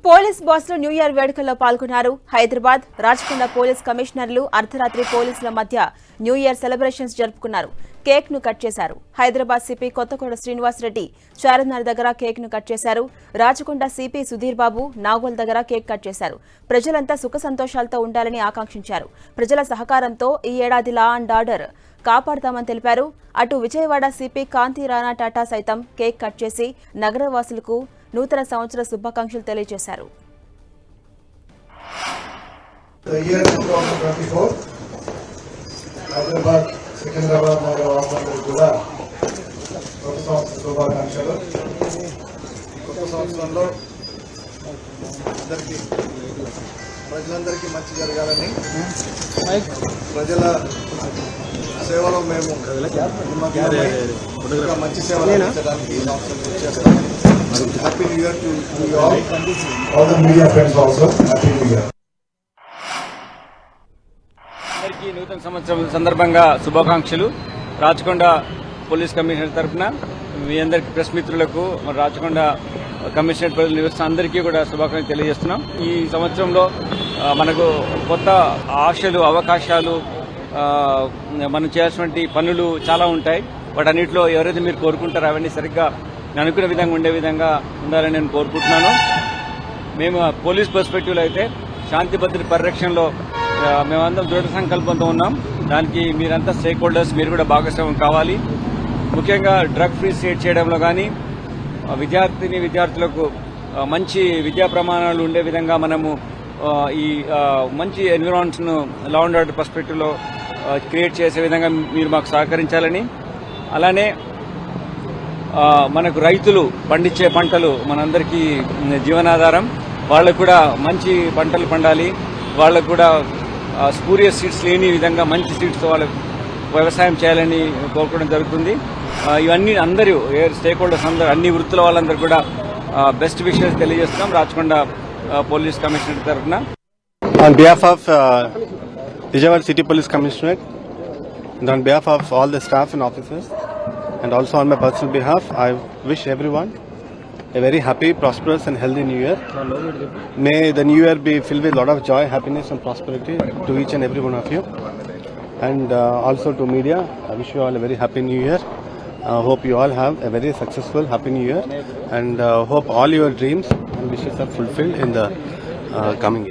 Police బాస్లు new year వేడుకల్లో పాల్గొన్నారు. Hyderabad Rachakonda police కమిషనర్లు అర్ధరాత్రి పోలీసుల మధ్య న్యూ ఇయర్ సెలబ్రేషన్స్ జరుపుకున్నారు. కేక్ ను కట్ చేశారు. హైదరాబాద్ సిపి కొత్తకోట శ్రీనివాస్ రెడ్డి చార్మినార్ దగ్గర కేక్ ను కట్ చేశారు. రాచకొండ సిపి సుధీర్ బాబు నాగోల్ దగ్గర కేక్ కట్ చేశారు. ప్రజలంతా సుఖ సంతోషాలతో ఉండాలని ఆకాంక్షించారు. ప్రజల సహకారంతో ఈ ఏడాది లా అండ్ ఆర్డర్ కాపాడతామని తెలిపారు. అటు విజయవాడ సిపి కాంతి రాణా టాటా సైతం కేక్ కట్ చేసి నగరవాసులకు నూతన సంవత్సర శుభాకాంక్షలు తెలియజేశారు. సికింద్రాబాద్ నగరవాసులందరికీ కూడా కొత్త సంవత్సర శుభాకాంక్షలు. కొత్త సంవత్సరంలో ప్రజలందరికీ మంచి జరగాలని, ప్రజల సేవలో మేము మంచి సేవలు అందించడానికి ఈ సంవత్సరం చేస్తాం. Happy new year to all the media friends also. Happy new year. అందరికీ నూతన సంవత్సరం సందర్భంగా శుభాకాంక్షలు. రాచకొండ పోలీస్ కమిషనర్ తరఫున మీ అందరికీ ప్రెస్ మిత్రులకు, మరి రాచకొండ కమిషనర్ ప్రజలు నివసిస్తున్న అందరికీ కూడా శుభాకాంక్షలు తెలియజేస్తున్నాం. ఈ సంవత్సరంలో మనకు కొత్త ఆశలు, అవకాశాలు, మనం చేయాల్సినటువంటి పనులు చాలా ఉంటాయి. వాటన్నిటిలో ఎవరైతే మీరు కోరుకుంటారో అవన్నీ సరిగ్గా అనుకునే విధంగా ఉండే విధంగా ఉండాలని నేను కోరుకుంటున్నాను. మేము పోలీస్ పర్స్పెక్టివ్లో అయితే శాంతి భద్రత పరిరక్షణలో మేమందరం దృఢ సంకల్పంతో ఉన్నాం. దానికి మీరంతా స్టేక్ హోల్డర్స్, మీరు కూడా భాగస్వామ్యం కావాలి. ముఖ్యంగా డ్రగ్ ఫ్రీ స్టేట్ చేయడంలో కానీ, విద్యార్థులకు మంచి విద్యా ప్రమాణాలు ఉండే విధంగా మనము ఈ మంచి ఎన్విరాన్మెంట్స్ ను లా అండ్ ఆర్డర్ పర్స్పెక్టివ్ లో క్రియేట్ చేసే విధంగా మీరు మాకు సహకరించాలని, అలానే మనకు రైతులు పండించే పంటలు మనందరికీ జీవనాధారం. వాళ్ళకు కూడా మంచి పంటలు పండాలి. వాళ్ళకు కూడా స్పూరియస్ సీడ్స్ లేని విధంగా మంచి సీడ్స్ వాళ్ళకు వ్యవసాయం చేయాలని కోరుకోవడం జరుగుతుంది. ఇవన్నీ అందరూ స్టేక్ హోల్డర్స్ అందరూ, అన్ని వృత్తుల వాళ్ళందరూ కూడా బెస్ట్ విషెస్ తెలియజేస్తున్నాం రాచకొండ పోలీస్ కమిషనర్ తరఫున. On behalf of Vijayawada City Police Commissionerate and on behalf of all the staff and officers and also on my personal behalf, I wish everyone a very happy, prosperous and healthy new year. May the new year be filled with a lot of joy, happiness and prosperity to each and every one of you. And also to media, I wish you all a very happy new year. Hope you all have a very successful, happy new year, and hope all your dreams and wishes are fulfilled in the coming year.